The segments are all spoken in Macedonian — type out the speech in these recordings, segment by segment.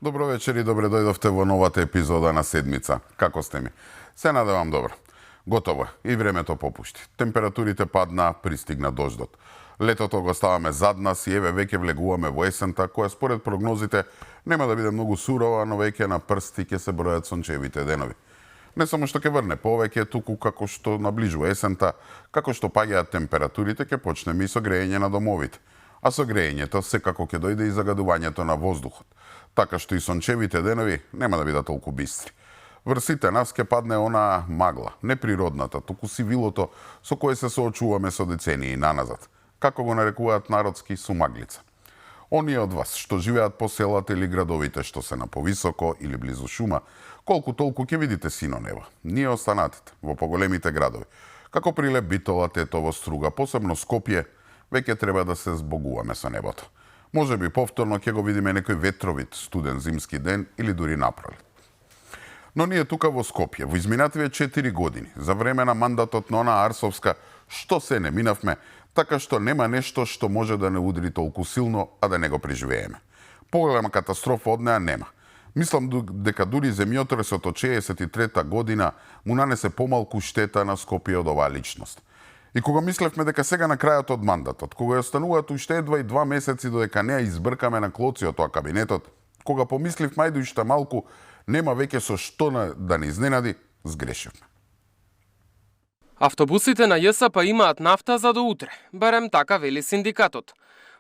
Добро вечер и добре дојдовте во новата епизода на Седмица. Како сте ми? Се надевам добро. Готово е, и времето попушти. Температурите падна, пристигна дождот. Летото го ставаме зад нас и еве веќе влегуваме во есента, која според прогнозите нема да биде многу сурова, но веќе на прсти ќе се бројат сончевите денови. Не само што ќе врне повеќе, туку како што наближува есента, како што паѓаат температурите, ќе почнеме и со грејење на домовите. А со грејењето секако ќе дојде и загадувањето на воздухот, така што и сончевите денови нема да бидат толку бистри. Врсите нас ќе падне онаа магла, неприродната, туку сивилото со кое се соочуваме со децении наназад. Како го нарекуваат народски сумаглица. Оние од вас што живеат по селата или градовите што се на повисоко или близу шума, колку толку ќе видите сино небо. Ние останатите во поголемите градови, како Прилеп, Битола, Тетово, Струга, посебно Скопје, веќе треба да се збогуваме со небото. Може би повторно ќе го видиме некој ветровит, студен зимски ден или дури напролет. Но ние тука во Скопје, во изминативе 4 години, за време на мандатот на онаа Арсовска, што се не минавме, така што нема нешто што може да не удри толку силно, а да не го преживееме. Поголема катастрофа од неа нема. Мислам дека дури земјотресот од 63-та година му нанесе помалку штета на Скопје од оваа личност. И кога мислевме дека сега на крајот од мандатот, кога ја остануваат уште едва и 2 месеци додека не ја избркаме на клоци од тоа кабинетот, кога помислив мајду уште малку, нема веќе со што да не изненади, сгрешивме. Автобусите на ЈСП имаат нафта за до утре, барем така вели синдикатот.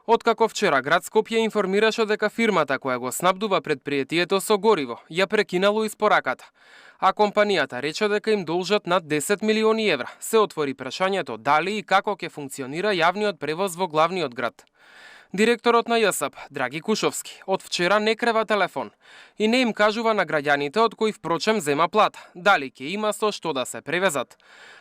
Откако вчера град Скопје информираше дека фирмата која го снабдува предпријатието со гориво ја прекинало испораката, а компанијата рече дека им должат над 10 милиони евра, се отвори прашањето дали и како ќе функционира јавниот превоз во главниот град. Директорот на ЈСП, Драги Кушовски, од вчера не крева телефон и не им кажува на граѓаните од кои впрочем зема плата, дали ќе има со што да се превезат.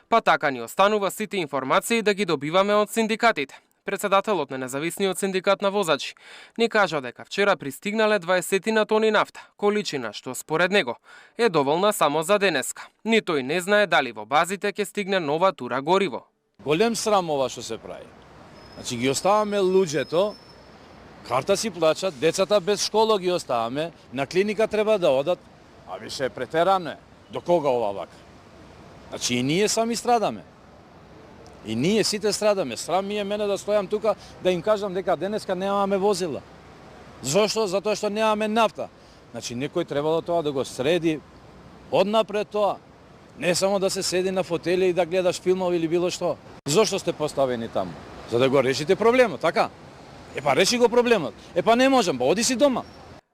Па така ни останува сите информации да ги добиваме од синдикатите. Председателот на независниот синдикат на возачи ни кажа дека вчера пристигнале 20 тони нафта, количина што според него е доволна само за денеска. Ни тој не знае дали во базите ќе стигне нова тура гориво. Голем срам ова што се прави. Значи ги оставаме луѓето, карта си плачат, децата без школа ги оставаме, на клиника треба да одат, а више претерано е. До кога ова вака? Значи и ние сами страдаме. И ние сите страдаме. Срам ми е мене да стојам тука да им кажам дека денеска немаме возила. Зошто? Затоа што немаме нафта. Значи некој требало тоа да го среди однапред тоа. Не само да се седи на фотели и да гледаш филмови или било што. Зошто сте поставени таму? За да го решите проблемот, така? Епа реши го проблемот. Епа не можам, па оди си дома.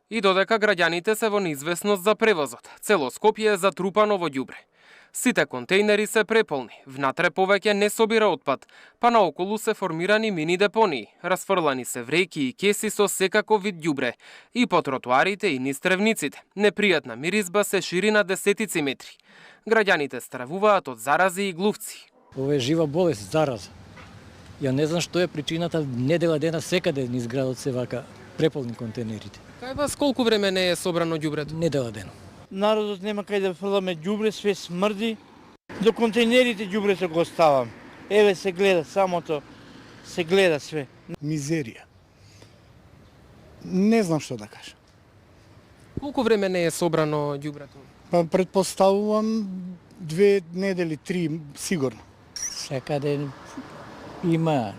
И додека граѓаните се во неизвестност за превозот, цело Скопје е затрупано во ѓубре. Сите контејнери се преполни, внатре повеќе не собира отпад, па наоколу се формирани мини депонии, расфрлани се врејки и кеси со секаков вид ѓубре, и по тротоарите и низ тревниците. Непријатна миризба се шири на десетици метри. Граѓаните стравуваат од зарази и глувци. Ова е жива болест, зараза. Ја не знам што е причината, недела дена секаде низ градот се вака преполни контейнерите. Кај вас колку време не е собрано ѓубрето? Недела дена. Народот нема кај да фрламе ѓубре, све смрди. До контейнерите ѓубрето го оставам. Еве се гледа самото, се гледа све. Мизерија. Не знам што да кажам. Колку време не е собрано ѓубрето? Па претпоставувам 2 недели, 3 сигурно. Секаде има,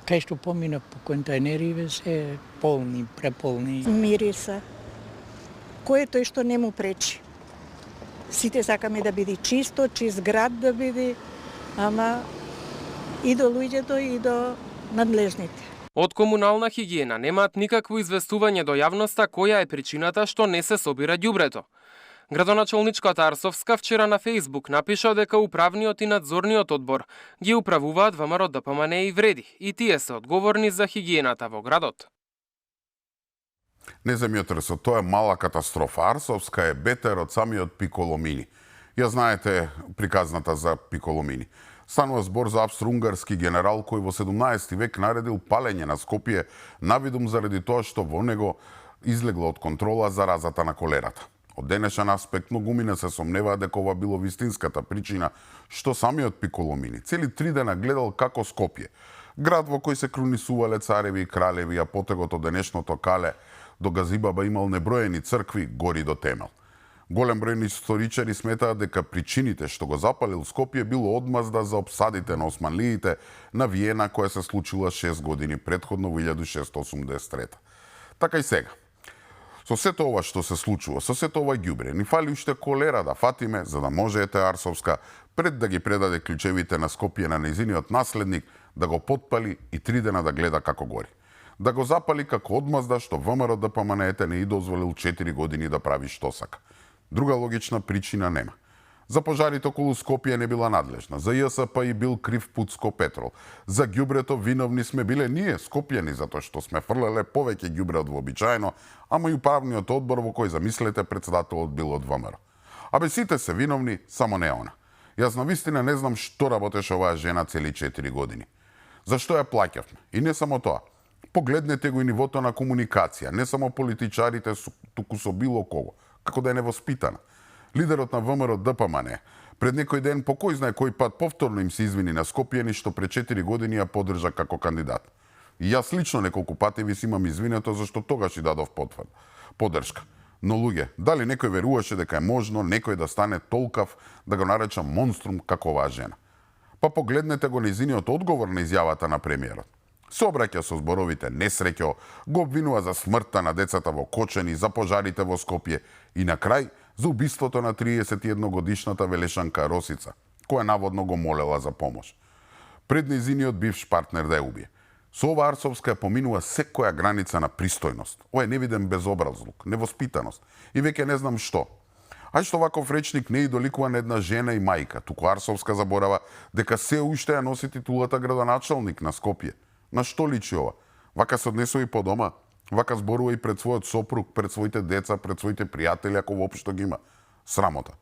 кај што помина по контейнери се полни, преполни. Мириса. Кој е тој што не му пречи? Сите сакаме да биде чисто, чист град да биде, ама и до луѓето и до надлежните. Од комунална хигиена немаат никакво известување до јавноста која е причината што не се собира ѓубрето. Градоначалничката Арсовска вчера на Фејсбук напиша дека управниот и надзорниот одбор ги управуваат ВМРО ДПМН и вреди и тие се одговорни за хигиената во градот. Не земјотресот, тоа е мала катастрофа. Арсовска е бетер од самиот Пиколомини. Ја знаете приказната за Пиколомини. Станува збор за австро-унгарски генерал кој во 17 век наредил палење на Скопје навидум заради тоа што во него излегла од контрола заразата на колерата. Од денешен аспект многумина се сомневаа дека ова било вистинската причина што самиот Пиколомини цели 3 дена гледал како Скопје, град во кој се крунисувале цареви и кралеви, а потегот од денешното Кале До Газибаба имал неброени цркви, гори до темел. Голем број историчари сметаат дека причините што го запалил Скопје било одмазда за опсадите на османлиите на Виена која се случила 6 години предходно во 1683. Така и сега. Со сето ова што се случува, со сето ова ѓубре, ни фали уште колера да фатиме за да може ете Арсовска пред да ги предаде клучевите на Скопје на нејзиниот наследник да го потпали и 3 дена да гледа како гори. Да го запали како одмазда што ВМРО ДПМН не и дозволил 4 години да прави што сака. Друга логична причина нема. За пожарите околу Скопје не била надлежна, за ЈСП и бил крив Пуцко Петрол. За ѓубрето виновни сме биле ние, скопјани, затоа што сме фрлеле повеќе ѓубре од вообичаено, ама и управниот одбор во кој замислете председателот бил од ВМРО. Абе сите се виновни, само не она. Јас навистина не знам што работеше оваа жена цели 4 години. Зашто ја плаќавме? И не само тоа. Погледнете го и нивото на комуникација, не само политичарите, туку со било кого, како да е невоспитана. Лидерот на ВМРО ДПМН пред некој ден по кој знае кој пат повторно им се извини на скопјани што пред 4 години ја поддржа како кандидат. И јас лично неколку пати ви си имам извинето зашто тогаш и дадов поддршка. Но луѓе, дали некој веруваше дека е можно некој да стане толкав да го нареча монструм како оваа жена? Па погледнете го нејзиниот одговор на изјавата на премиерот. Се обраќа со зборовите несреќо, го обвинува за смртта на децата во Кочани, за пожарите во Скопје и на крај за убиството на 31-годишната Велешанка Росица, која наводно го молела за помош. Пред нејзиниот бивш партнер да ја убие. Со ова Арсовска ја поминува секоја граница на пристојност. Ова е невиден безобразлук, невоспитаност и веќе не знам што. Ај што ваков речник не идоликува на една жена и мајка, туку Арсовска заборава дека се уште ја носи титулата градоначалник на Скопје. На што личи ова? Вака се однесува и по дома, вака зборува и пред својот сопруг, пред своите деца, пред своите пријатели, ако воопшто ги има. Срамота.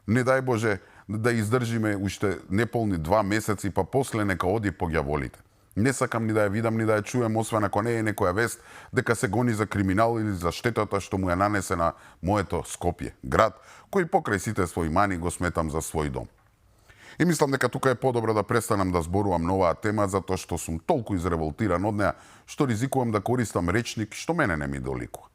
Не дај Боже да издржиме уште неполни 2 месеци, па после нека оди по ѓаволите. Не сакам ни да ја видам, ни да ја чуем, освен ако не е некоја вест дека се гони за криминал или за штетата што му ја нанесе на моето Скопје, град, кој покрај сите своји мани го сметам за свој дом. И мислам дека тука е подобро да престанам да зборувам на оваа тема, затоа што сум толку изреволтиран од неа, што ризикувам да користам речник што мене не ми доликува.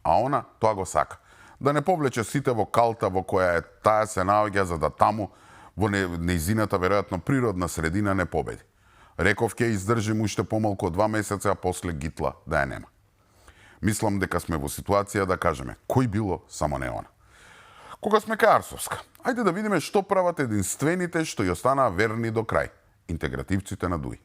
А она тоа го сака. Да не повлече сите во калта во која е таа се наоѓа за да таму, во нејзината веројатно природна средина не победи. Реков ќе издржим уште помалку од 2 месеца, а после гитла да ја нема. Мислам дека сме во ситуација да кажеме кој било, само не она. Кога сме кај Арсовска, ајде да видиме што прават единствените што ја останаа верни до крај, интегративците на ДУИ.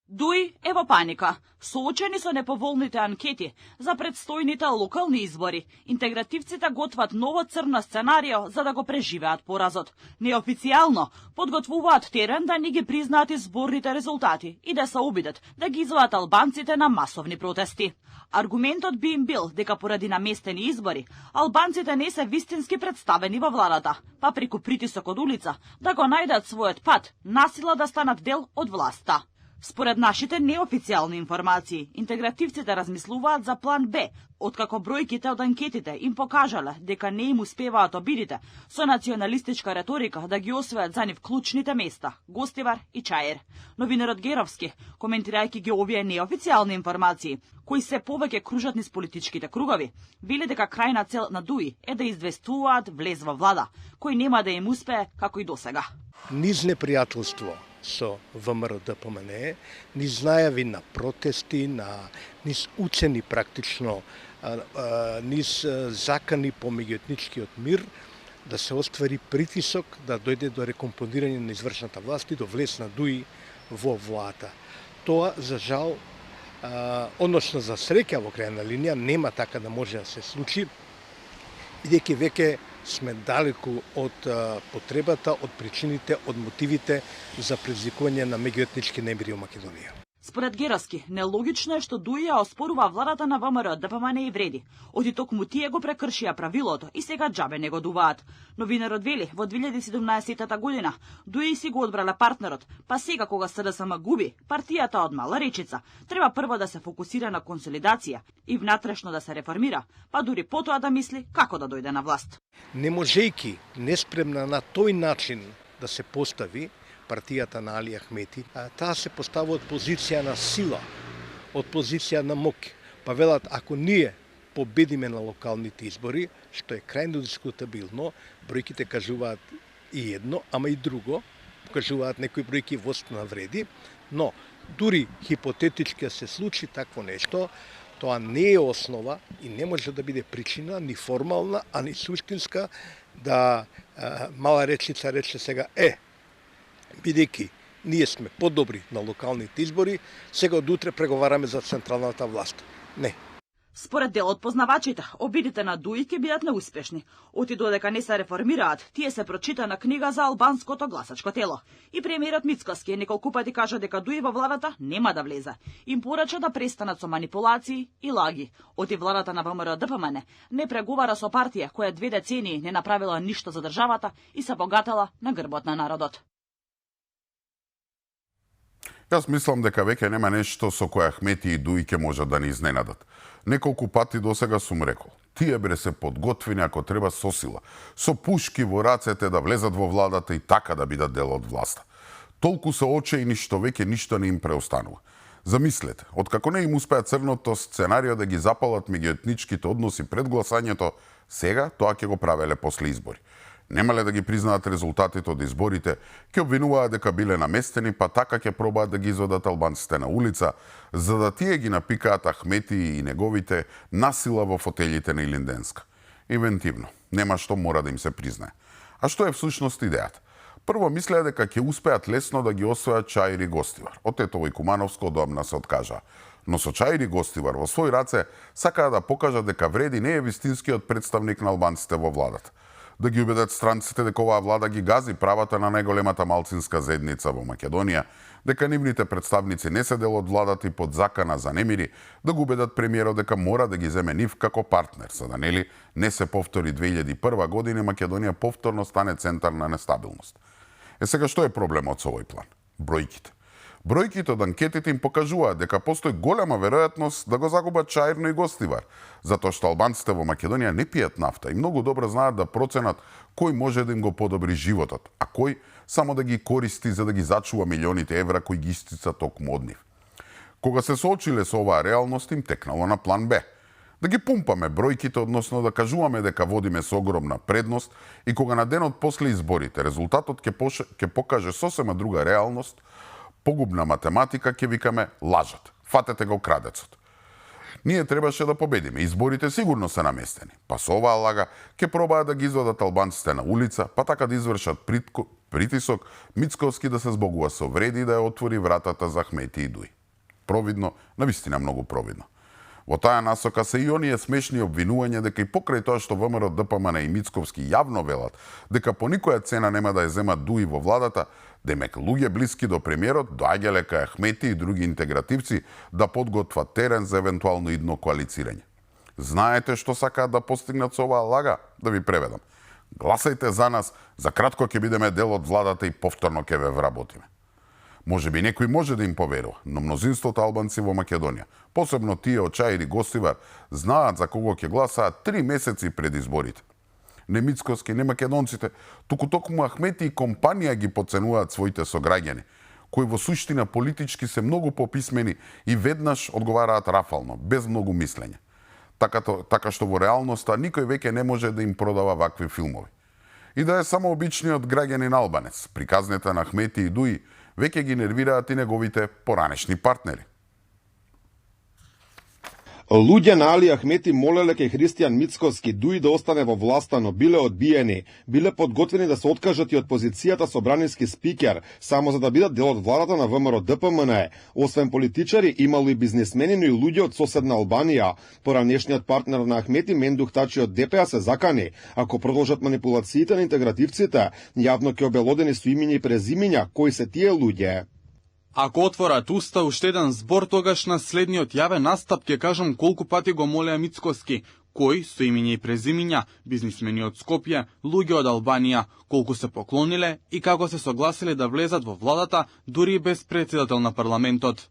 ДУИ е во паника. Соочени со неповолните анкети за предстојните локални избори, интегративците готват ново црно сценарио за да го преживеат поразот. Неофицијално подготвуваат терен да не ги признаат изборните резултати и да се обидат да ги извадат албанците на масовни протести. Аргументот би им бил дека поради наместени избори, албанците не се вистински представени во владата, па преку притисок од улица да го најдат својот пат, насила да станат дел од власта. Според нашите неофицијални информации, интегративците размислуваат за план Б, откако бројките од анкетите им покажале дека не им успеваат обидите со националистичка реторика да ги освојат за нив клучните места – Гостивар и Чаир. Новинарот Геровски, коментирајќи ги овие неофицијални информации, кои се повеќе кружат низ политичките кругови, вели дека крајна цел на ДУИ е да известуваат влез во влада, кој нема да им успее како и досега. Низ непријателство со ВМРО ДПМН, низ најави на протести, низ уцени практично, низ закани по меѓуетничкиот мир, да се оствари притисок да дојде до рекомпонирање на извршната власт и до влез на ДУИ во влада. Тоа, за жал, односно за среќа во крајна линија, нема така да може да се случи, бидејќи веќе сме далеку од потребата, од причините, од мотивите за предизвикување на меѓуетнички немири во Македонија. Според Геровски, нелогично е што ДУИ ја оспорува владата на ВМРО ДПМН и вреди. Оти токму тие го прекршија правилото и сега џабе не го дуваат. Новинарот вели, во 2017 година ДУИ си го одбрале партнерот, па сега кога СДСМ губи, партијата од мала речица треба прво да се фокусира на консолидација и внатрешно да се реформира, па дури потоа да мисли како да дојде на власт. Не можејќи неспремна на тој начин да се постави партијата на Али Ахмети, таа се поставува од позиција на сила, од позиција на моќ. Па велат, ако ние победиме на локалните избори, што е крајно дискутабилно, бројките кажуваат и едно, ама и друго, кажуваат некои бројки воствена вреди, но дури хипотетички се случи такво нешто, тоа не е основа и не може да биде причина ни формална, а ни суштинска да мала речица рече сега бидејќи ние сме подобри на локалните избори, сега од утре преговараме за централната власт. Не. Според дел од познавачите, обидите на ДУИ ќе бидат неуспешни. Оти додека не се реформираат, тие се прочитана книга за албанското гласачко тело. И премиерот Мицкоски неколку пати кажа дека ДУИ во владата нема да влезе. Им порача да престанат со манипулации и лаги. Оти владата на ВМРО ДПМН не преговара со партија која 2 децении не направила ништо за државата и се богатела на грбот на народот. Јас мислам дека веќе нема нешто со која Ахмети и ДУИ ќе можат да ни изненадат. Неколку пати досега сум рекол, тие бре се подготвени ако треба со сила, со пушки во рацете да влезат во владата и така да бидат дел од власта. Толку се очајни што веќе ништо не им преостанува. Замислете, откако не им успеа црното сценарио да ги запалат меѓуетничките односи пред гласањето, сега тоа ќе го правеле после избори. Немале да ги признаат резултатите од изборите, ќе обвинуваат дека биле наместени, па така ќе пробаат да ги изведат албанците на улица, за да тие ги напикаат Ахмети и неговите насила во фотелите на Илинденска. Инвентивно, нема што мора да им се признае. А што е всушност идејата? Прво мислеа дека ќе успеат лесно да ги освојат Чаир и Гостивар. Од Тетово и Кумановско одамна се откажаа. Но со Чаир и Гостивар во свој раце сакаа да покажат дека Вреди не е вистинскиот представник на албанците во владата. Да ги убедат странците дека оваа влада ги гази правата на најголемата малцинска заедница во Македонија, дека нивните представници не се дел од владата и под закана за немири, да го убедат премиерот дека мора да ги земе нив како партнер, за да нели не се повтори 2001 година Македонија повторно стане центар на нестабилност. Сега што е проблемот со овој план? Бројките. Бројките од анкетите им покажуваат дека постои голема веројатност да го загубат Чаирно и Гостивар, затоа што албанците во Македонија не пијат нафта и многу добро знаат да проценат кој може да им го подобри животот, а кој само да ги користи за да ги зачува милионите евра кои ги истица токму од нив. Кога се соочиле со оваа реалност, им текнало на план Б. Да ги пумпаме бројките, односно да кажуваме дека водиме со огромна предност и кога на денот после изборите резултатот ќе покаже сосема друга реалност, погубна математика, ќе викаме лажат. Фатете го крадецот. Ние требаше да победиме. Изборите сигурно се наместени. Па со оваа лага ќе пробаат да ги изведат албанците на улица, па така да извршат притисок Мицкоски да се збогува со Вреди и да ја отвори вратата за Ахмети и ДУИ. Провидно, навистина многу провидно. Во таа насока се и оние смешни обвинувања дека и покрај тоа што ВМРО ДПМН и Мицковски јавно велат дека по никоја цена нема да ја земат ДУИ во владата, демек луѓе блиски до премиерот доаѓале кај Ахмети и други интегративци да подготват терен за евентуално идно коалицирање. Знаете што сакаат да постигнат со оваа лага? Да ви преведам. Гласајте за нас, за кратко ќе бидеме дел од владата и повторно ќе ве вработиме. Може би некој може да им поверува, но мнозинството албанци во Македонија, посебно тие од Чаир и Гостивар, знаат за кого ќе гласаат 3 месеци пред изборите. Не Мицкоски, не македонците, туку токму Ахмети и компанија ги подценуваат своите сограѓани, кои во суштина политички се многу пописмени и веднаш одговараат рафално, без многу мислење. Така што во реалноста никој веќе не може да им продава вакви филмови. И да е само обичниот граѓанин албанец, приказните на Ахмети и ДУИ веќе ги нервираат и неговите поранешни партнери. Луѓе на Али Ахмети молеле кај Христијан Мицкоски ДУИ да остане во власта, но биле одбиени. Биле подготвени да се откажат и од позицијата со бранински спикер, само за да бидат дел од владата на ВМРО ДПМН. Освен политичари, имало и бизнисмени, но и луѓе од соседна Албанија. Поранешниот партнер на Ахмети, Мендух Тачи од ДПА, се закани. Ако продолжат манипулациите на интегративците, јавно ќе обелодени со имиња и презимиња кои се тие луѓе. Ако отворат уста уште еден збор, тогаш на следниот јавен настап ќе кажам колку пати го молеа Мицкоски, кои со имиња и презимиња, бизнисмени од Скопје, луѓе од Албанија, колку се поклониле и како се согласиле да влезат во владата дури и без претседател на парламентот.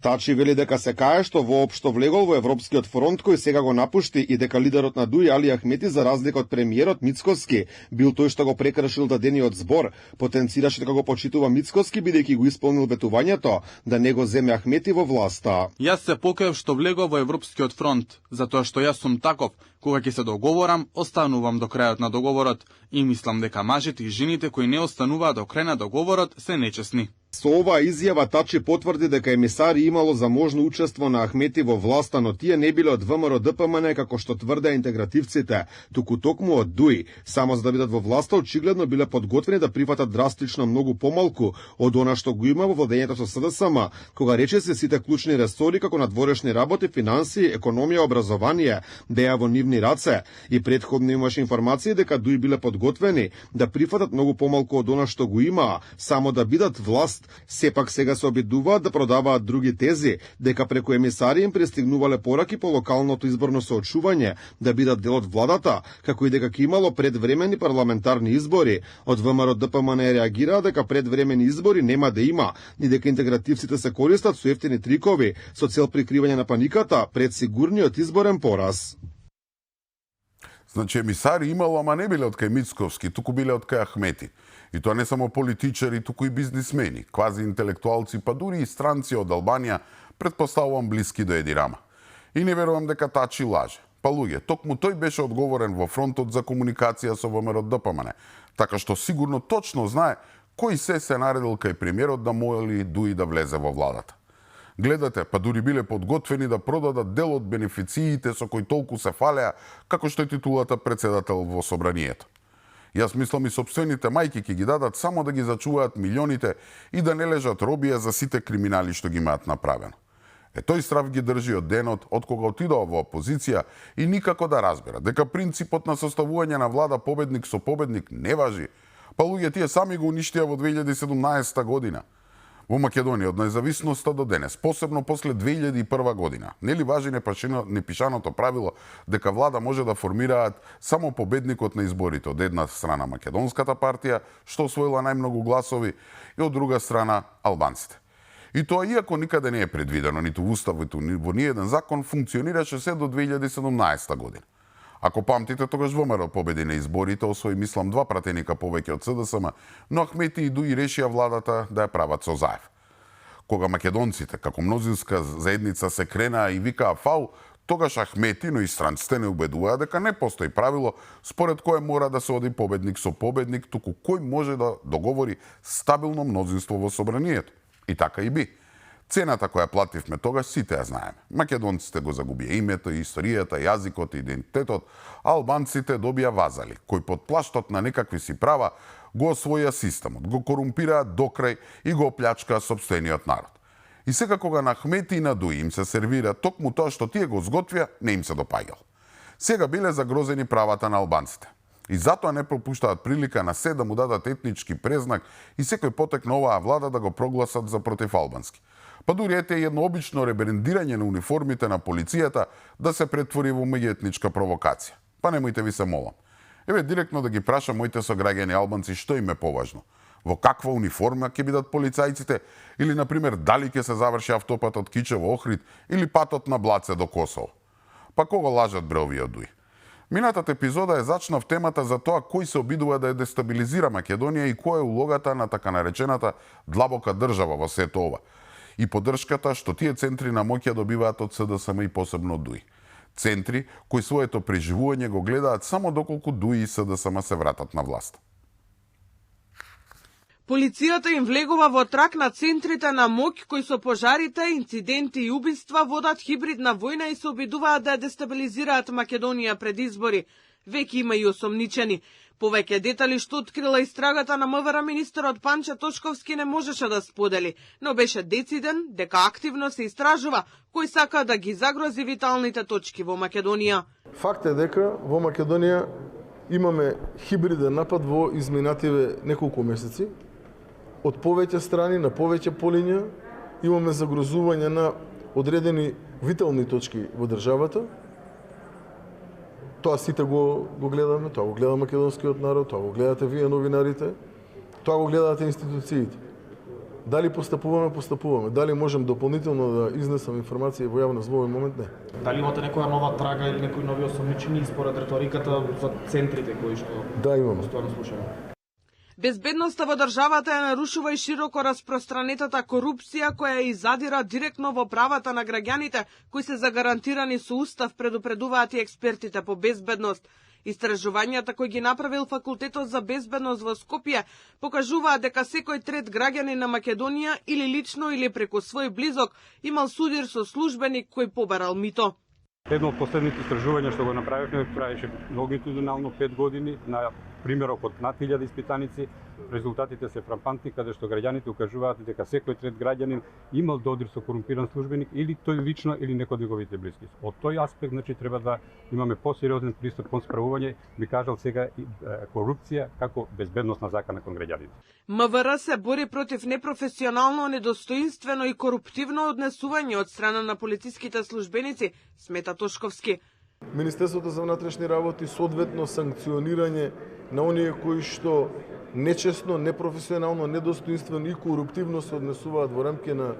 Тачи вели дека се кае што воопшто влегол во Европскиот фронт кој сега го напушти и дека лидерот на ДУИ Али Ахмети, за разлика од премиерот Мицкоски, бил тој што го прекршил дадениот збор, потенцираше дека го почитува Мицкоски бидејќи го исполнил ветувањето да не го земе Ахмети во власта. Јас се покаев што влегов во Европскиот фронт, затоа што јас сум таков. Кога ќе се договорам, останувам до крајот на договорот и мислам дека мажите и жените кои не остануваат до крај на договорот се нечесни. Со оваа изјава Тачи потврди дека емисари имало заможно учество на Ахмети во власта, но тие не биле од ВМРО ДПМН како што тврдеа интегративците, туку токму од ДУИ. Само за да бидат во власта, очигледно биле подготвени да прифатат драстично многу помалку од она што го има во владењето со СДСМ, кога речиси сите клучни ресори како надворешни работи, финансии, економија, образование беа во нивни раце, и претходно имаше информации дека ДУИ биле подготвени да прифатат многу помалку од она што го има, само да бидат власт. Сепак сега се обидуваат да продаваат други тези, дека преку емисари им пристигнувале пораки по локалното изборно соочување да бидат дел од владата, како и дека ќе имало предвремени парламентарни избори. Од ВМРО ДПМН реагираа дека предвремени избори нема да има, и дека интегративците се користат со ефтини трикови со цел прикривање на паниката пред сигурниот изборен пораз. Значи, емисари имало, ама не биле од кај Мицковски, туку биле од кај Ахмети. И тоа не само политичари, туку и бизнисмени, квази интелектуалци, па дури и странци од Албанија, предпоставувам блиски до Еди Рама. И не верувам дека Тачи лаже. Па луѓе, токму тој беше одговорен во фронтот за комуникација со ВМРО ДПМН, така што сигурно точно знае кој се наредил кај премиерот да моли ДУИ да влезе во владата. Гледате, па дури биле подготвени да продадат дел од бенефициите со кои толку се фалеа, како што е титулата председател во собранието. Јас мислам и собствените мајки ќе ги дадат само да ги зачуваат милионите и да не лежат робија за сите криминали што ги имаат направено. Тој страв ги држи од денот од кога отидоа во опозиција и никако да разбера дека принципот на составување на влада победник со победник не важи. Па луѓе, тие сами го уништија во 2017 година. Во Македонија од независноста до денес, посебно после 2001 година, нели важи непишаното правило дека влада може да формираат само победникот на изборите, од една страна Македонската партија, што освоила најмногу гласови, и од друга страна албанците. И тоа, иако никаде не е предвидено, ниту во уставот, во ниеден закон, функционираше се до 2017 година. Ако памтите, тогаш ВМРО победи на изборите, освои мислам 2 пратеника повеќе од СДСМ, но Ахмети и ДУИ решија владата да ја прават со заев. Кога македонците, како мнозинска заедница, се кренаа и викаа фау, тогаш Ахмети, но и странците не убедуваа дека не постои правило според кое мора да се оди победник со победник, туку кој може да договори стабилно мнозинство во собранието. И така и би. Цената која плативме тогаш сите ја знаеме. Македонците го загубија името, историјата, јазикот, идентитетот, а албанците добија вазали, кои под плаштот на некакви си права го освоја системот, го корумпираа докрај и го оплячкаа сопствениот народ. И сега кога на Ахмети и на ДУИ им се сервира токму тоа што тие го зготвија, не им се допаѓало. Сега биле загрозени правата на албанците. И затоа не пропуштаат прилика на се да му дадат етнички презнак и секој потек на оваа влада да го прогласат за противалбански. Па дури ете едно обично ребрендирање на униформите на полицијата да се претвори во меѓуетничка провокација. Па немојте ви се молам. Еве директно да ги прашам моите сограѓани албанци што им е поважно. Во каква униформа ќе бидат полицајците или на пример дали ќе се заврши автопатот Кичево Охрид или патот на Блаце до Косово. Па кого лажат бре овие ДУИ? Минатата епизода е зачнав темата за тоа кој се обидува да ја дестабилизира Македонија и која е улогата на така наречената длабока држава во сето ова. И поддршката што тие центри на моќ ја добиваат од СДСМ и посебно ДУИ. Центри кои своето преживување го гледаат само доколку ДУИ и СДСМ се вратат на власт. Полицијата им влегува во трак на центрите на моќ кои со пожарите, инциденти и убиства водат хибридна војна и се обидуваат да дестабилизираат Македонија пред избори. Веќе има и осомничени. Повеќе детали што открила истрагата на МВР, министерот Панче Тошковски не можеше да сподели, но беше дециден дека активно се истражува кој сака да ги загрози виталните точки во Македонија. Факт е дека во Македонија имаме хибриден напад во изминативе неколку месеци. Од повеќе страни, на повеќе полиња, имаме загрозување на одредени витални точки во државата. Тоа сите го гледаме, тоа го гледа македонскиот народ, тоа го гледате вие новинарите, тоа го гледате институциите. Дали постапуваме. Дали можем дополнително да изнесам информација во јавност во овој момент, не. Дали имате некоја нова трага или некои нови осомничени според реториката за центрите кои што Да, имаме. постојано слушаме? Безбедноста во државата ја нарушува и широко распространетата корупција која и задира директно во правата на граѓаните кои се загарантирани со устав, предупредуваат и експертите по безбедност. Истражувањата кои ги направил Факултетот за безбедност во Скопје покажуваат дека секој трет граѓанин на Македонија или лично или преку свој близок имал судир со службеник кој побарал мито. Едно од последните истражувања што го направивме траеше лонгитудинално 5 години на примерок од над 1000 испитаници. Резултатите се фрапантни, каде што граѓаните укажуваат дека секој трет граѓанин имал додир со корумпиран службеник или тој лично или некој од неговите блиски. Од тој аспект, значи, треба да имаме посериозен пристап кон справување, би кажал сега корупција како безбедносна закана кон граѓаните. МВР се бори против непрофесионално, недостоинствено и коруптивно однесување од страна на полициските службеници, смета Тошковски. Министерството за внатрешни работи соодветно санкционирање на оние кои што нечесно, непрофесионално, недостоинствено и коруптивно се однесуваат во рамки на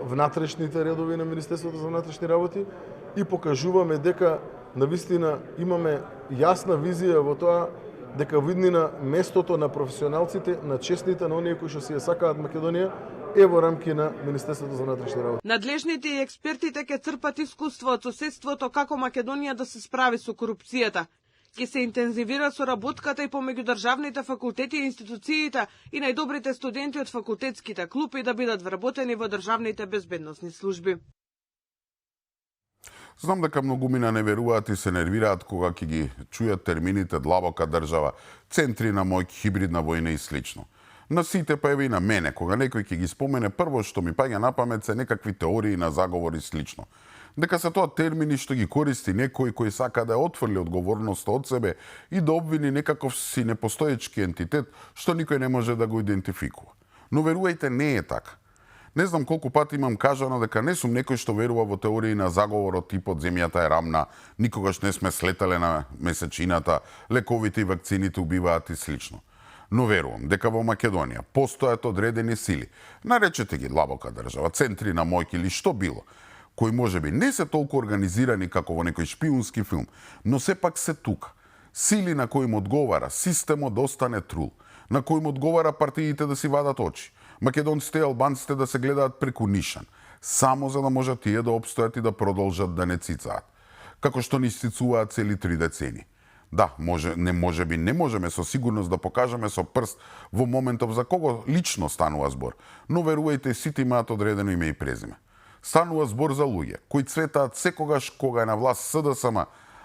внатрешните редови на Министерството за внатрешни работи и покажуваме дека навистина имаме јасна визија во тоа дека виднина местото на професионалците, на честните, на оние кои што си ја сакаат Македонија е во рамки на Министерството за внатрешни работи. Надлежните и експертите ќе црпат искуство од соседството како Македонија да се справи со корупцијата. Ќе се интензивира соработката и помеѓу државните факултети и институциите и најдобрите студенти од факултетските клупи да бидат вработени во државните безбедносни служби. Знам дека многумина не веруваат и се нервираат кога ќе ги чујат термините длабока држава, центри на мој, хибридна војна и слично. На сите, па еве и на мене, кога некој ќе ги спомене, прво што ми паѓа на памет се некакви теории на заговор и слично. Дека се тоа термини што ги користи некој кој сака да отфрли одговорноста од себе и да обвини некаков си непостоечки ентитет што никој не може да го идентификува. Но верувајте, не е така. Не знам колку пати имам кажано дека не сум некој што верува во теории на заговорот типот земјата е рамна, никогаш не сме слетале на месечината, лековите и вакцините убиваат и слично. Но верувам дека во Македонија постојат одредени сили, наречете ги длабока држава, центри на мојки или што било, кои можеби не се толку организирани како во некој шпиунски филм, но сепак се тука. Сили на кои им одговара системот да остане трул, на кои им одговара партиите да си вадат очи, македонците и албанците да се гледаат преку нишан, само за да можат тие да обстојат и да продолжат да не цицаат, како што ни цицуваат цели 3 децени. Да, не можеме со сигурност да покажеме со прст во моментов за кого лично станува збор, но верувајте, сите имаат одредено име и презиме. Станува збор за луѓе кои цветаат секогаш кога е на власт СДСМ,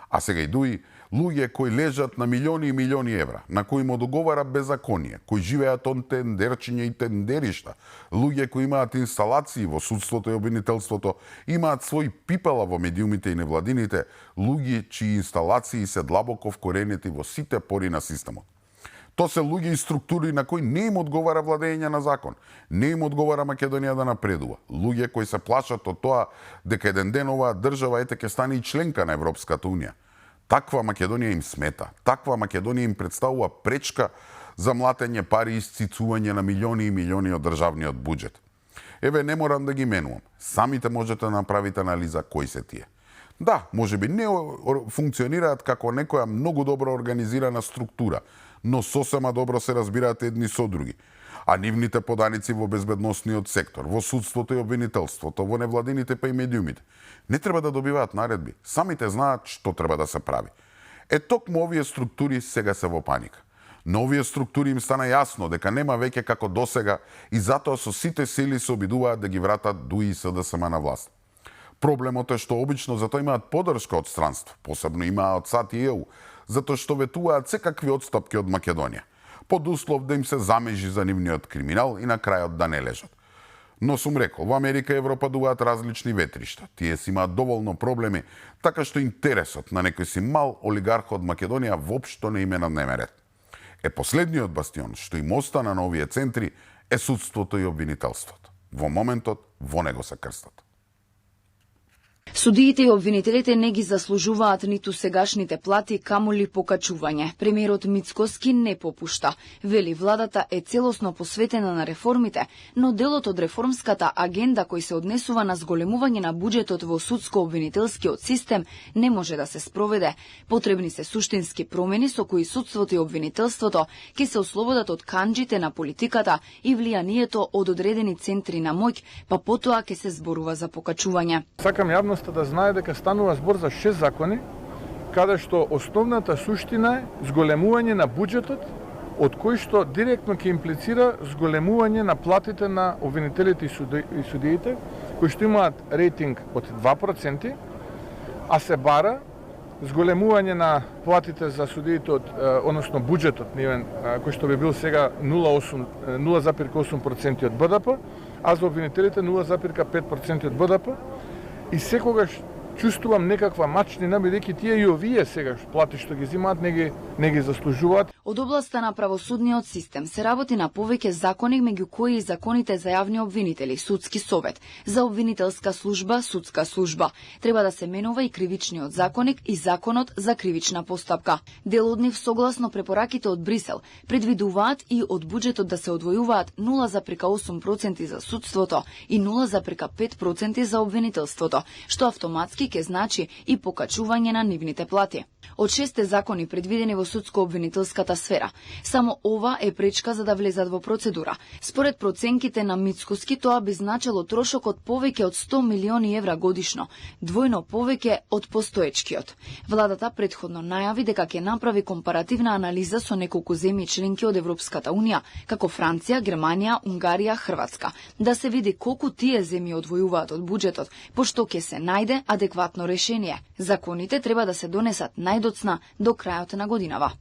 а сега и ДУИ, луѓе кои лежат на милиони и милиони евра, на кои им одговара беззаконие, кои живеат од тендерчиња и тендеришта, луѓе кои имаат инсталации во судството и обвинителството, имаат свој пипала во медиумите и невладините, луѓе чии инсталации се длабоко вкоренети во сите пори на системот. То се луѓе и структури на кои не им одговара владење на закон, не им одговара Македонија да напредува. Луѓе кои се плашат од тоа дека еден ден оваа држава ете ќе стане и членка на Европската унија. Таква Македонија им смета, таква Македонија им представува пречка за млатење пари и исцицување на милиони и милиони од државниот буџет. Еве, не морам да ги менувам. Самите можете да направите анализа кои се тие. Да, можеби не функционираат како некоја многу добро организирана структура, но сосема добро се разбираат едни со други. А нивните поданици во безбедносниот сектор, во судството и обвинителството, во невладините па и медиумите, не треба да добиваат наредби. Самите знаат што треба да се прави. Токму овие структури сега се во паника. На овие структури им стана јасно дека нема веќе како досега и затоа со сите сили се обидуваат да ги вратат ДУИ и СДСМ на власт. Проблемот е што обично затоа имаат поддршка од странство, посебно имаат САД и ЕУ, затоа што ветуваат секакви отстапки од Македонија, под услов да им се замежи за нивниот криминал и на крајот да не лежат. Но сум рекол, во Америка и Европа дуваат различни ветришта. Тие си имаат доволно проблеми, така што интересот на некој си мал олигарх од Македонија воопшто не име на дневен ред. Последниот бастион што им остана на овие центри е судството и обвинителството. Во моментот во него се крстат. Судиите и обвинителите не ги заслужуваат ниту сегашните плати, камоли покачување. Премиерот Мицкоски не попушта. Вели владата е целосно посветена на реформите, но делот од реформската агенда кој се однесува на зголемување на буџетот во судско-обвинителскиот систем не може да се спроведе. Потребни се суштински промени со кои судството и обвинителството ќе се ослободат од канџите на политиката и влијанието од одредени центри на моќ, па потоа ќе се зборува за покачување. Сакам јавноста да знае дека станува збор за 6 закони, каде што основната суштина е зголемување на буџетот, од кој што директно ќе имплицира зголемување на платите на обвинителите и судиите, кои што имаат рейтинг од 2%, а се бара зголемување на платите за судиите односно буџетот нивен, кој што би бил сега 0,8% од БДП, а за обвинителите 0,5% од БДП. И секогаш чувствувам некаква мачнина, бидејќи тие и овие сега плати што ги земаат не ги заслужуваат. Од областа на правосудниот систем се работи на повеќе закони, меѓу кои и законите за јавни обвинители, судски совет, за обвинителска служба, судска служба. Треба да се менува и кривичниот законник и законот за кривична постапка. Дел од нив согласно препораките од Брисел предвидуваат и од буџетот да се одвојуваат 0,8% за судството и 0,5% за обвинителството, што автоматски ќе значи и покачување на нивните плати. Од 6 закони предвидени во судско-обвинителската сфера, само ова е пречка за да влезат во процедура. Според проценките на Мицкоски, тоа би значило трошок од повеќе од 100 милиони евра годишно, двојно повеќе од постоечкиот. Владата претходно најави дека ќе направи компаративна анализа со неколку земји членки од Европската унија, како Франција, Германија, Унгарија, Хрватска, да се види колку тие земји одвојуваат од буџетот, пошто ќе се најде адекватно решение. Законите треба да се донесат најдоцна до крајот на годинава.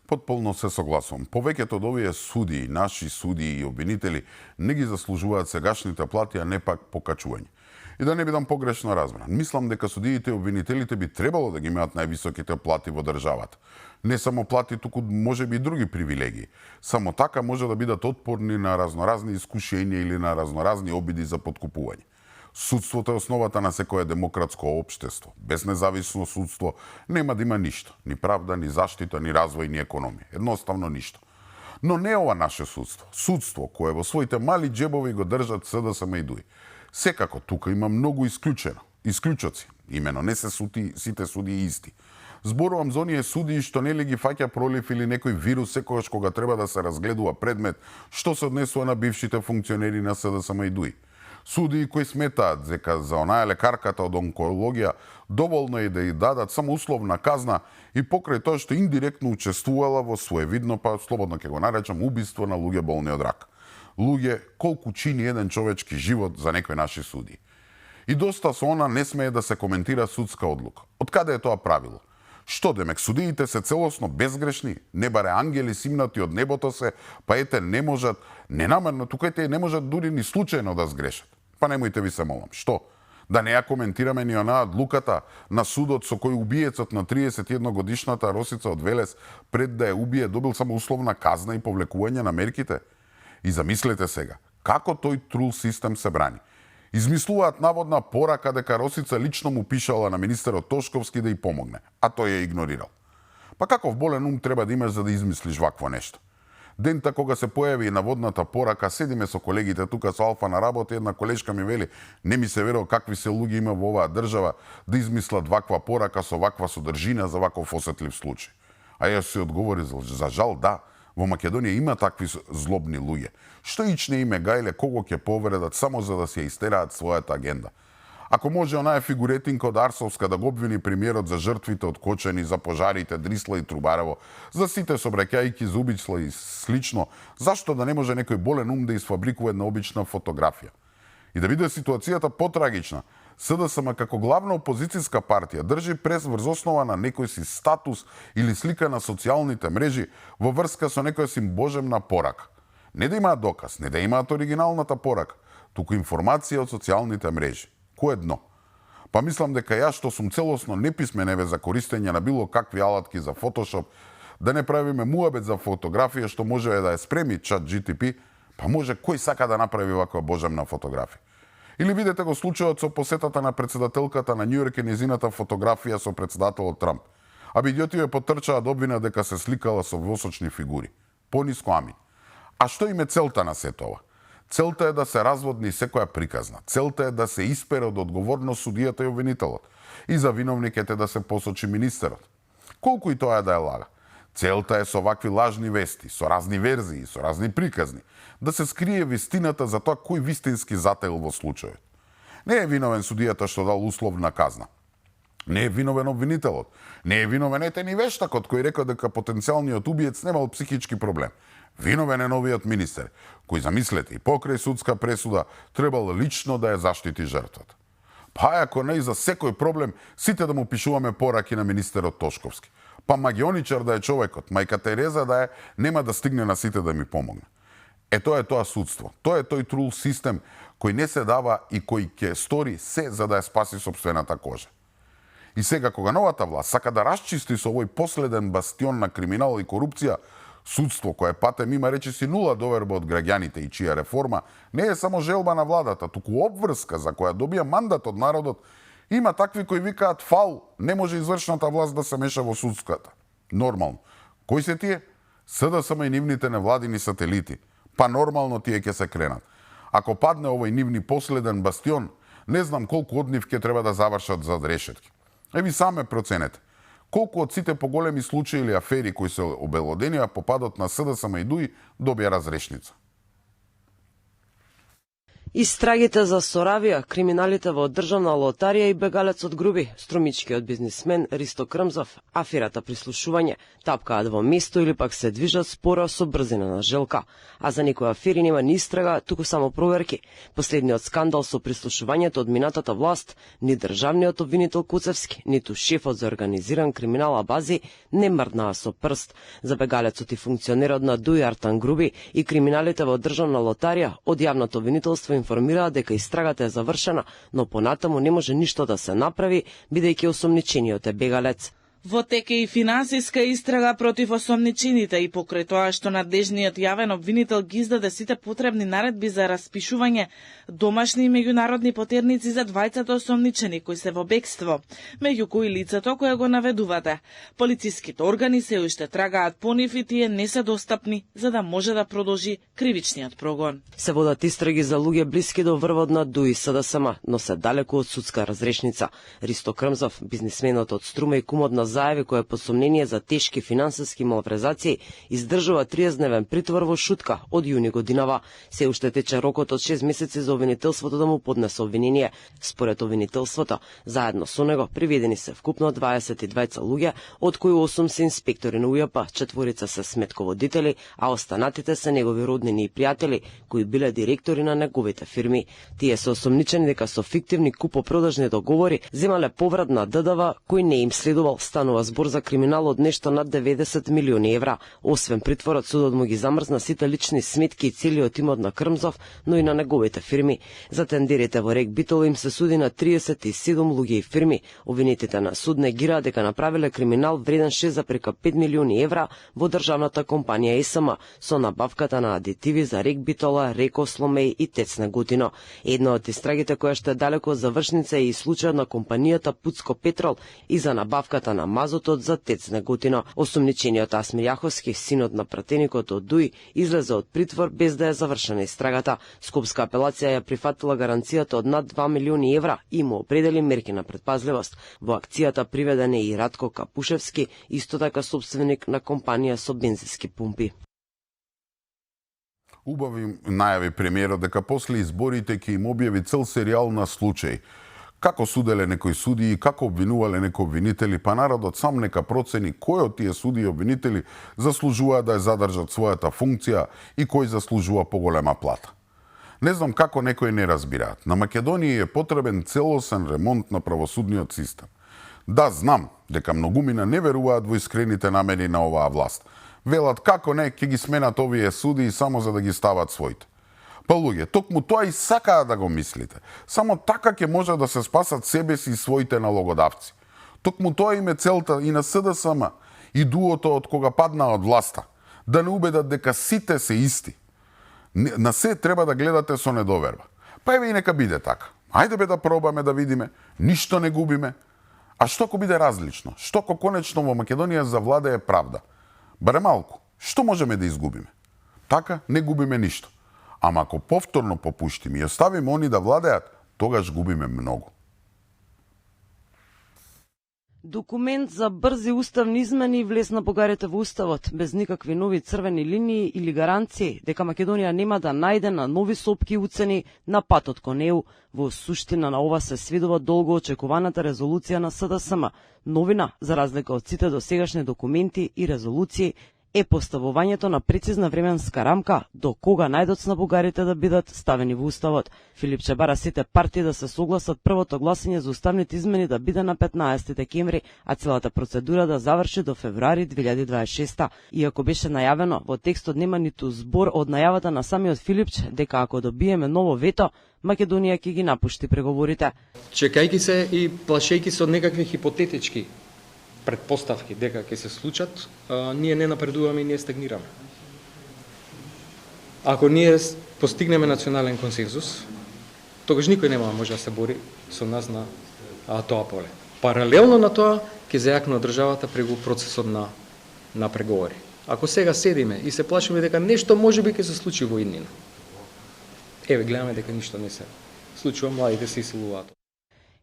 Потполно се согласувам. Повеќето од овие судии, наши судии и обвинители не ги заслужуваат сегашните плати, а не пак покачување. И да не бидам погрешно разбран, мислам дека судиите и обвинителите би требало да ги имаат највисоките плати во државата. Не само плати, туку можеби и други привилегии. Само така може да бидат отпорни на разноразни искушенија или на разноразни обиди за подкупување. Судството е основата на секое демократско општество. Без независно судство нема да има ништо. Ни правда, ни заштита, ни развој, ни економија. Едноставно ништо. Но не ова наше судство. Судство кое во своите мали джебови го држат СДСМ и ДУИ. Секако тука има многу исклучоци. Имено не се сите судии исти. Зборувам за оние судии што нели ги фаќа пролив или некој вирус секогаш кога треба да се разгледува предмет што се однесува на бившите функционери на СДСМ и ДУИ. Судии кои сметаат дека за онаа лекарката од онкологија доволно е да ја дадат само условна казна и покрај тоа што индиректно учествувала во своевидно, па слободно ќе го наречам, убиство на луѓе болни од рак. Луѓе, колку чини еден човечки живот за некои наши судии. И доста со она не смее да се коментира судска одлука. Од каде е тоа правило? Што демек, судиите се целосно безгрешни? Не баре ангели симнати од небото се, па ете не можат, ненамерно, тука ете не можат дури ни случајно да сгрешат. Па немојте ви се молам. Што? Да не ја коментираме ни онаа одлуката на судот со кој убиецот на 31 годишната Росица од Велес пред да ја убие добил само условна казна и повлекување на мерките? И замислете сега, како тој трул систем се брани? Измислуваат наводна порака дека Росица лично му пишала на министерот Тошковски да ја помогне, а тој ја игнорирал. Па каков болен ум треба да имаш за да измислиш вакво нешто? Дента кога се појави наводната порака, седиме со колегите тука со Алфа на работа, една колешка ми вели, не ми се верува какви се луѓе има во оваа држава да измислат ваква порака со ваква содржина за ваков осетлив случај. А јас се одговори, за жал да, во Македонија има такви злобни луѓе, што ичне име гајле кого ќе повредат само за да се истераат својата агенда. Ако може онаа фигуретинка од Арсовска да го обвини премиерот за жртвите од Кочани, за пожарите, Дрисла и Трубарево, за сите сообраќајки за убиства и слично, зашто да не може некој болен ум да изфабрикува една обична фотографија? И да биде ситуацијата потрагична, СДСМ како главна опозицијска партија држи прес врз основа на некој си статус или слика на социјалните мрежи во врска со некоја си божемна порака. Не да имаат доказ, не да имаат оригиналната порака, туку информација од социјалните мрежи. Кое дно? Па мислам дека јас што сум целосно неписмен еве за користење на било какви алатки за Photoshop, да не правиме муабет за фотографија што може да ја спреми чат GTP, па може кој сака да направи ваква божемна фотографија. Или видете го случајот со посетата на председателката на Њујорк и незината фотографија со председателот Трамп. А бидиотиве потрчаа да обвинат дека се сликала со восочни фигури. Пониско амин. А што им е целта на сето ова? Целта е да се разводни секоја приказна. Целта е да се испере од одговорност судијата и обвинителот. И за виновниките да се посочи министерот. Колку и тоа е да е лага. Целта е со вакви лажни вести, со разни верзии, со разни приказни, да се скрие вистината за тоа кој вистински затаил во случајот. Не е виновен судијата што дал условна казна. Не е виновен обвинителот. Не е виновен етен и вештакот кој рекол дека потенцијалниот убиец немал психички проблем. Виновен е новиот министер, кој, замислете, и покрај судска пресуда требал лично да ја заштити жртвата. Па ако не и за секој проблем, сите да му пишуваме пораки на министерот Тошковски. Па магионичар да е човекот, мајка Тереза да е, нема да стигне на сите да ми помогне. Тоа е тоа судство. Тоа е тој трул систем кој не се дава и кој ќе стори се за да ја спаси сопствената кожа. И сега кога новата власт сака да расчисти со овој последен бастион на криминал и корупција, судство кое патем има речиси нула доверба од граѓаните и чија реформа не е само желба на владата, туку обврска за која добија мандат од народот, има такви кои викаат фал, не може извршната власт да се меша во судската. Нормално. Кои се тие? СДСМ и нивните невладини сателити. Па нормално тие ќе се кренат. Ако падне овој нивни последен бастион, не знам колку од нив ќе треба да завршат зад решетки. Ви саме проценете. Колку од сите поголеми случаи или афери кои се обелодени, а попадот на СДСМ и ДУИ добија разрешница. Истрагите за Соравија, криминалите во државна лотарија и бегалецот Груби, струмичкиот бизнисмен Ристо Крмзов, аферата прислушување, тапкаат во место или пак се движат споро со брзина на желка. А за некои афери нема ни истрага, туку само проверки. Последниот скандал со прислушувањето од минатата власт, ни државниот обвинител Куцевски, ниту шефот за организиран криминал Абази не мрднаа со прст. За бегалецот и функционерот на ДУИ Артан Груби и криминалите во државна лотарија од јавното обвинителство информираат дека истрагата е завршена, но понатаму не може ништо да се направи, бидејќи осомничениот е бегалец. Во тек е и финансиска истрага против осомничените и покрај тоа што надлежниот јавен обвинител ги издаде сите потребни наредби за распишување домашни и меѓународни потерници за двајцата осомничени кои се во бегство, меѓу кои лицето кое го наведувате. Полициските органи се уште трагаат по нив и тие не се достапни за да може да продолжи кривичниот прогон. Се водат истраги за луѓе блиски до врвот на ДУИ СДСМ, но се далеку од судска разрешница. Ристо Крмзов, бизнисменот од Струма и кумот на зајави кој е под сомнение за тешки финансиски малврезации, издржува 30-дневен притвор во шутка од јуни годинава. Се уште тече рокот од 6 месеци за обвинителството да му поднесе обвинение. Според обвинителството, заедно со него приведени се вкупно 22 луѓе, од кои 8 се инспектори на УЈП, 4 се сметководители, а останатите се негови роднини и пријатели, кои биле директори на неговите фирми. Тие се осомничени дека со фиктивни купопродажни договори земале поврат на ДДВ кој не им следувал. Станува збор за криминал од нешто над 90 милиони евра. Освен притворот, судот му ги замрзна сите лични сметки и целиот имот на Крмзов, но и на неговите фирми. За тендерите во Рек Битол им се суди на 37 луѓе и фирми. Обвинетите на суд негираат дека направиле криминал вреден 6,5 милиони евра во државната компанија ЕСМ со набавката на адитиви за Рек Битола, Реко Сломеј и ТЕЦ Неготино. Една од истрагите која што е далеко од завршница е и случајот на компанијата Пуцко Петрол и за набавката на мазотот за ТЕЦ Неготино. Осомничениот Асмир Јаховски, синот на пратеникот од ДУИ, излезе од притвор без да е завршена истрагата. Скопска апелација ја прифатила гаранцијата од над 2 милиони евра и му определи мерки на предпазливост. Во акцијата приведен е и Радко Капушевски, исто така собственик на компанија со бензински пумпи. Убави најави премиерот дека после изборите ќе им објави цел серијал на случаи. Како суделе некои судии и како обвинувале некои обвинители, па народот сам нека процени кој од тие судии и обвинители заслужува да ја задржат својата функција и кој заслужува поголема плата. Не знам како некои не разбираат. На Македонија е потребен целосен ремонт на правосудниот систем. Да, знам дека многумина не веруваат во искрените намери на оваа власт. Велат како не ќе ги сменат овие судии само за да ги стават своите. Па луѓе, токму тоа и сакаат да го мислите. Само така ќе може да се спасат себе си и своите налогодавци. Токму тоа им е целта и на СДСМ, и дуото од кога паднаа од власта. Да не убедат дека сите се исти. На се треба да гледате со недоверба. Па еве и нека биде така. Ајде бе да пробаме да видиме, ништо не губиме. А што ако биде различно? Што ако конечно во Македонија завладее правда? Баре малку, што можеме да изгубиме? Така не губиме ништо. Ама ако повторно попуштиме и оставиме они да владеат, тогаш губиме многу. Документ за брзи уставни измени влезна Бугарите во уставот, без никакви нови црвени линии или гаранции дека Македонија нема да најде на нови сопки уцени на патот кон ЕУ. Во суштина на ова се сведува долго очекуваната резолуција на СДСМ. Новина, за разлика од сите досегашни документи и резолуции, е поставувањето на прецизна временска рамка до кога најдоц на бугарите да бидат ставени во уставот. Филипче бара сите партии да се согласат првото гласање за уставните измени да биде на 15 декември, а целата процедура да заврши до февруари 2026. Иако беше најавено, во текстот нема ниту збор од најавата на самиот Филипче дека ако добиеме ново вето, Македонија ќе ги напушти преговорите. Чекајќи се и плашејќи се од некакви хипотетички предпоставки дека ќе се случат, ние не напредуваме и ние стагнираме. Ако ние постигнеме национален консензус, тогаш никој нема може да се бори со нас на тоа поле. Паралелно на тоа ќе зајакнува државата преку процесот на преговори. Ако сега седиме и се плашиме дека нешто можеби ќе се случи во иднина, еве гледаме дека ништо не се случува, младите се исилуваат.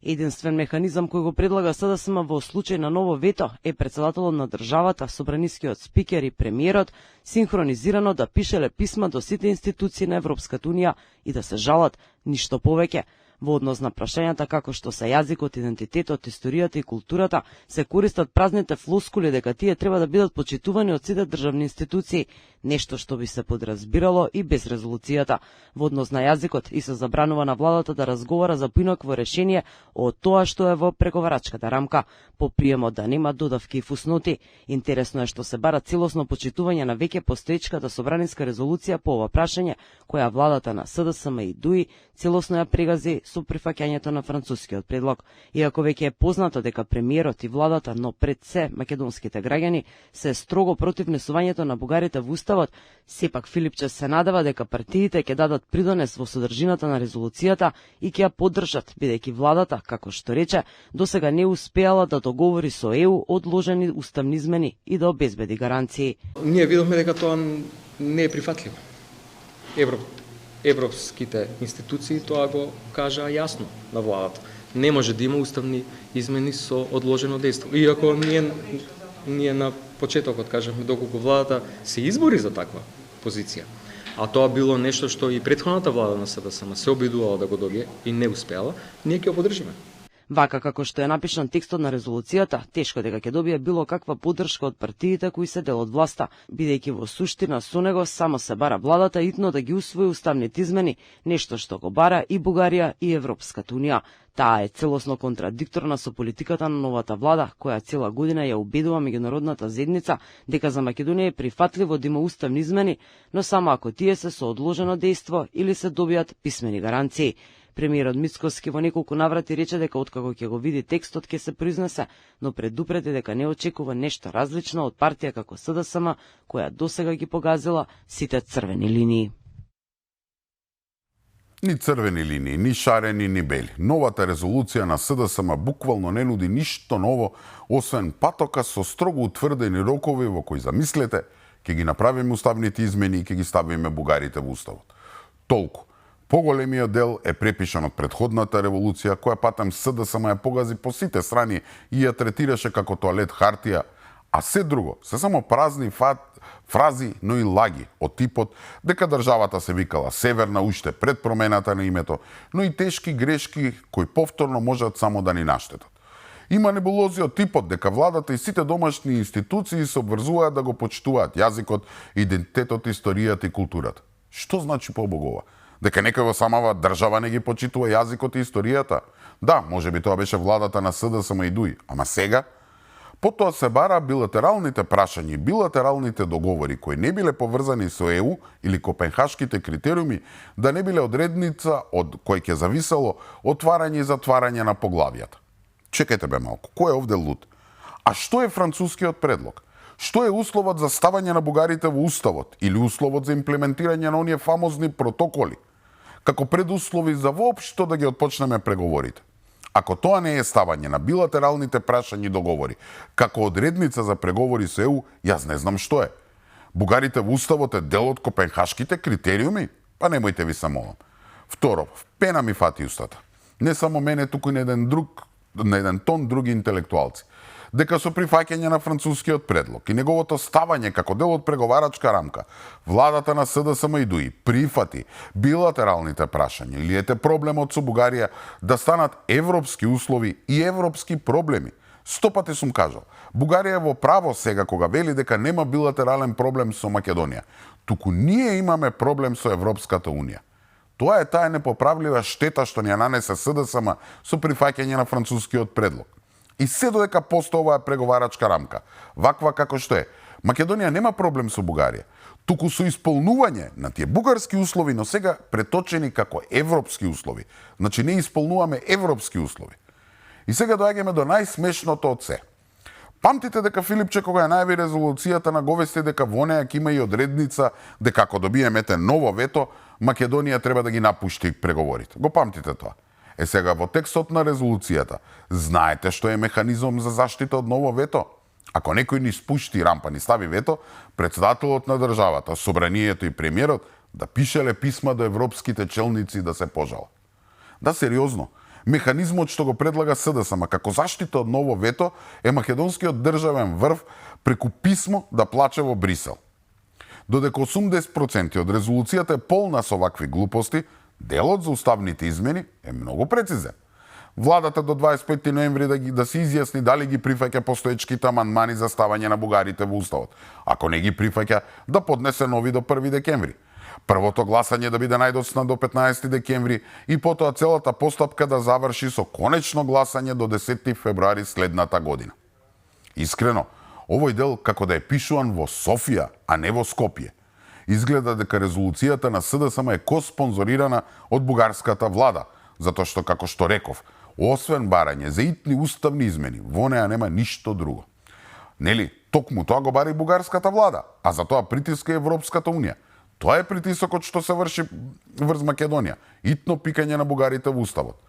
Единствен механизам кој го предлага СДСМ во случај на ново вето е председателот на државата, собранискиот спикер и премиерот синхронизирано да пишеле писма до сите институции на Европската унија и да се жалат, ништо повеќе. Во однос на прашањата како што се јазикот, идентитетот, историјата и културата, се користат празните флоскули дека тие треба да бидат почитувани од сите државни институции, нешто што би се подразбирало и без резолуцијата. Во однос на јазикот и се забранува на владата да разговара за поинакво решение од тоа што е во преговарачката рамка, по приемот да нема додавки и фусноти. Интересно е што се бара целосно почитување на веќе постоечката собраниска резолуција по ова прашање, која владата на СДСМ и ДУИ целосно ја прегази со прифаќањето на францускиот предлог. Иако веќе е познато дека премиерот и владата, но пред се македонските граѓани, се строго против внесувањето на бугарите во уставот, сепак Филипче се надева дека партиите ќе дадат придонес во содржината на резолуцијата и ќе ја поддржат, бидејќи владата, како што рече, досега не успеала да договори со ЕУ одложени уставни измени и да обезбеди гаранции. Ние видовме дека тоа не е прифатливо. Европските институции тоа го кажаа јасно на владата. Не може да има уставни измени со одложено дејство. Иако ние на почетокот кажавме доколку владата се избори за таква позиција, а тоа било нешто што и претходната влада на СДСМ се обидувала да го добие и не успеала, ние ќе го поддржиме. Вака како што е напишан текстот на резолуцијата, тешко дека ќе добие било каква поддршка од партиите кои се дел од власта, бидејќи во суштина со него само се бара владата итно да ги усвои уставните измени, нешто што го бара и Бугарија и Европската унија. Таа е целосно контрадикторна со политиката на новата влада, која цела година ја убедува меѓународната заедница дека за Македонија е прифатливо да има уставни измени, но само ако тие се со одложено дејство или се добијат писмени гаранции. Премиерот Мицкоски во неколку наврати рече дека откако ќе го види текстот ќе се произнесе, но предупреди дека не очекува нешто различно од партија како СДСМ, која досега ги погазила сите црвени линии. Ни црвени линии, ни шарени, ни бели. Новата резолуција на СДСМ буквално не нуди ништо ново, освен патока со строго утврдени рокови во кои замислете, ќе ги направиме уставните измени и ќе ги ставиме бугарите во уставот. Толку. Поголемиот дел е препишан од претходната револуција, која патем СДСМ ја погази по сите страни и ја третираше како тоалет хартија, а се друго се само празни фрази, но и лаги од типот дека државата се викала Северна уште пред промената на името, но и тешки грешки кои повторно можат само да ни наштетат. Има небулози од типот дека владата и сите домашни институции се обврзуваат да го почитуваат јазикот, идентитетот, историјата и културата. Што значи побогова? Дека некој во самава држава не ги почитува јазикот и историјата? Да, можеби тоа беше владата на СДСМ и ДУИ, ама сега? Потоа се бара билатералните прашања и билатералните договори кои не биле поврзани со ЕУ или копенхашките критериуми да не биле одредница од кој ќе зависело отварање и затварање на поглавијата. Чекајте бе малку, кој е овде луд? А што е францускиот предлог? Што е условот за ставање на бугарите во уставот или условот за имплементирање на оние фамозни протоколи? како предуслови за воопшто да ги отпочнеме преговорите. Ако тоа не е ставање на билатералните прашања и договори, како одредница за преговори со ЕУ, јас не знам што е. Бугарите во уставот е дел од копенхашките критериуми? Па немојте ви се молам. Второ, пена ми фати устата. Не само мене, туку и на еден тон други интелектуалци. Дека со прифаќање на францускиот предлог и неговото ставање како дел од преговарачка рамка, владата на СДСМ и ДУИ прифати билатералните прашања или ете проблемот со Бугарија да станат европски услови и европски проблеми. 100 пати сум кажал, Бугарија е во право сега кога вели дека нема билатерален проблем со Македонија. Туку ние имаме проблем со Европската Унија. Тоа е таа непоправлива штета што ни ја нанесе СДСМ со прифаќање на францускиот предлог. И се додека постои оваа преговарачка рамка, ваква како што е, Македонија нема проблем со Бугарија, туку со исполнување на тие бугарски услови, но сега преточени како европски услови. Значи не исполнуваме европски услови. И сега доаѓаме до најсмешното од се. Памтите дека Филипче кога ја најави резолуцијата на говести дека во неја ќе има и одредница дека ако добиемете ново вето, Македонија треба да ги напушти преговорите. Го памтите тоа? Е сега во текстот на резолуцијата, знаете што е механизм за заштита од ново вето? Ако некој ни спушти рампа, ни стави вето, председателот на државата, собранието и премиерот да пишеле писма до европските челници да се пожала. Да, сериозно. Механизмот што го предлага СДСМ како заштита од ново вето е македонскиот државен врв преку писмо да плаче во Брисел. Додека 80% од резолуцијата е полна со вакви глупости, делот за уставните измени е многу прецизен. Владата до 25 ноември да се изјасни дали ги прифаќа постоечките амандмани за ставање на бугарите во уставот. Ако не ги прифаќа, да поднесе нови до 1 декември. Првото гласање да биде најдоцна до 15 декември и потоа целата постапка да заврши со конечно гласање до 10 февруари следната година. Искрено, овој дел како да е пишуван во Софија, а не во Скопје. Изгледа дека резолуцијата на СДСМ е коспонзорирана од бугарската влада, затоа што, како што реков, освен барање за итни уставни измени, во неа нема ништо друго. Нели, токму тоа го бари бугарската влада, а за тоа притиска Европската Унија. Тоа е притисокот што се врши врз Македонија, итно пикање на бугарите во уставот.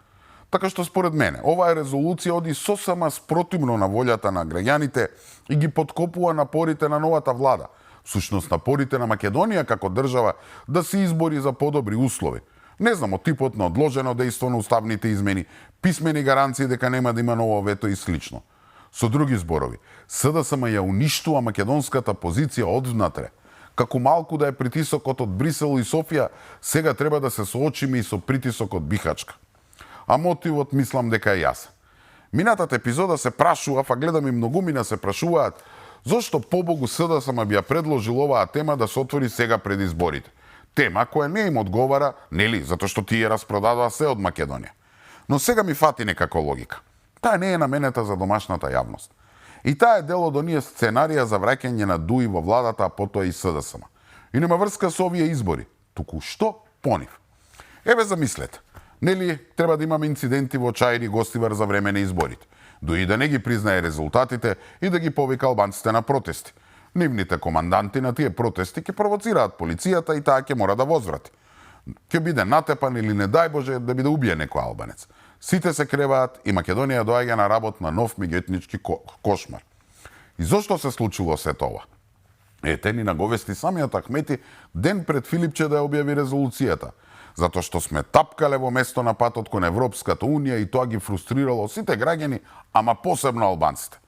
Така што според мене, оваа резолуција оди сосема спротивно на волјата на граѓаните и ги подкопува напорите на новата влада, всушност напорите на Македонија како држава да се избори за подобри услови. Не знам, од типот на одложено дејство на уставните измени, писмени гаранции дека нема да има ново вето и слично. Со други зборови, СДСМ ја уништува македонската позиција одвнатре. Како малку да е притисокот од Брисел и Софија, сега треба да се соочиме и со притисок од Бихачка. А мотивот мислам дека е јасен. Минатата епизода се прашува, а гледам и многумина се прашуваат, зошто побогу СДСМ би ја предложил оваа тема да се отвори сега пред изборите. Тема која не им одговара, нели, затоа што тие распродадоа се од Македонија. Но сега ми фати некако логика. Таа не е наменета за домашната јавност. И таа е дел од оние сценарија за враќање на ДУИ во владата, а потоа и СДСМ. И нема врска со овие избори. Туку што по нив. Еве замислете. Нели треба да имаме инциденти во Чаир и Гостивар за време на изборите. ДУИ да не ги признае резултатите и да ги повика албанците на протести. Нивните команданти на тие протести ќе провоцираат полицијата и таа ќе мора да возврати. Ќе биде натепан или не дај Боже да биде убиен некој албанец. Сите се креваат и Македонија доаѓа на работ на нов меѓуетнички кошмар. И зошто се случило се тоа? Ете ни наговести самиот Ахмети ден пред Филипче да ја објави резолуцијата, затоа што сме тапкале во место на патот кон Европската Унија и тоа ги фрустрирало сите граѓани, ама посебно албанците.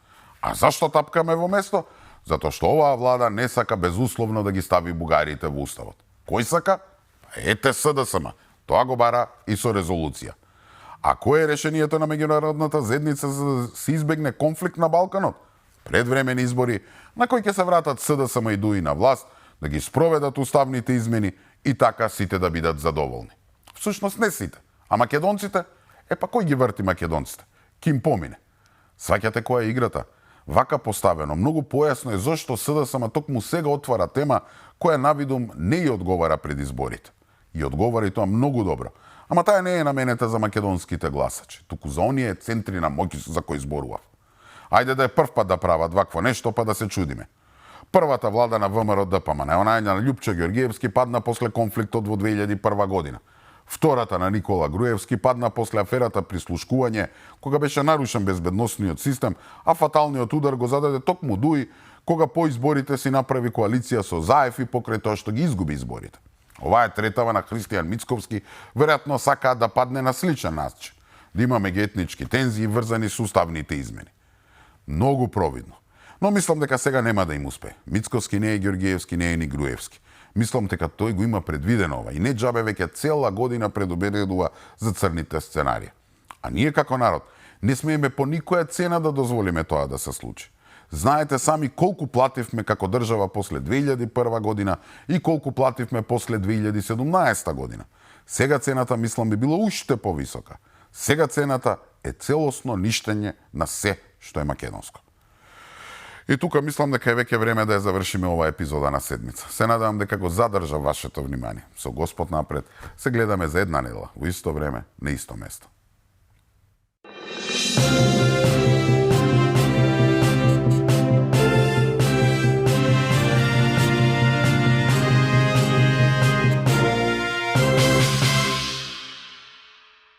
А зашто тапкаме во место? Затоа што оваа влада не сака безусловно да ги стави бугарите во уставот. Кој сака? Ете СДСМ. Тоа го бара и со резолуција. А кој е решението на меѓународната заедница за да се избегне конфликт на Балканот? Предвремени избори на кои ќе се вратат СДСМ и ДУИ на власт, да ги спроведат уставните измени и така сите да бидат задоволни. Всушност не сите, а македонците, па кој ги врти македонците? Ким помине? Сваќате која е играта? Вака поставено, многу појасно е зошто СДСМ токму сега отвара тема која навидум не ја одговара пред изборите. И одговара и тоа многу добро. Ама таа не е наменета за македонските гласачи, туку за оние центри на моќ за кои зборував. Ајде да е прв пат да прават вакво нешто, па да се чудиме. Првата влада на ВМРО ДПМН, онаја на Љупчо Ѓоргиевски, падна после конфликтот во 2001 година. Втората на Никола Груевски падна после аферата прислушкување, кога беше нарушен безбедносниот систем, а фаталниот удар го зададе токму Дуи, кога по изборите си направи коалиција со Заев и покрај тоа што ги изгуби изборите. Ова е третава на Христијан Мицковски, веројатно сакаат да падне на сличен начин, да има меѓуетнички тензии врзани со уставните измени. Многу провидно. Но мислам дека сега нема да им успее. Мицковски не е Ѓорѓиевски, не е ни Груевски. Мислам дека тој го има предвидено ова и не џабе веќе цела година предобедува за црните сценарии. А ние како народ не смееме по никоја цена да дозволиме тоа да се случи. Знаете сами колку плативме како држава после 2001 година и колку плативме после 2017 година. Сега цената, мислам, би било уште повисока. Сега цената е целосно ништење на се што е македонско. И тука мислам дека е веќе време да ја завршиме ова епизода на седмица. Се надевам дека го задржа вашето внимание. Со Господ напред, се гледаме за една недела, во исто време, на исто место.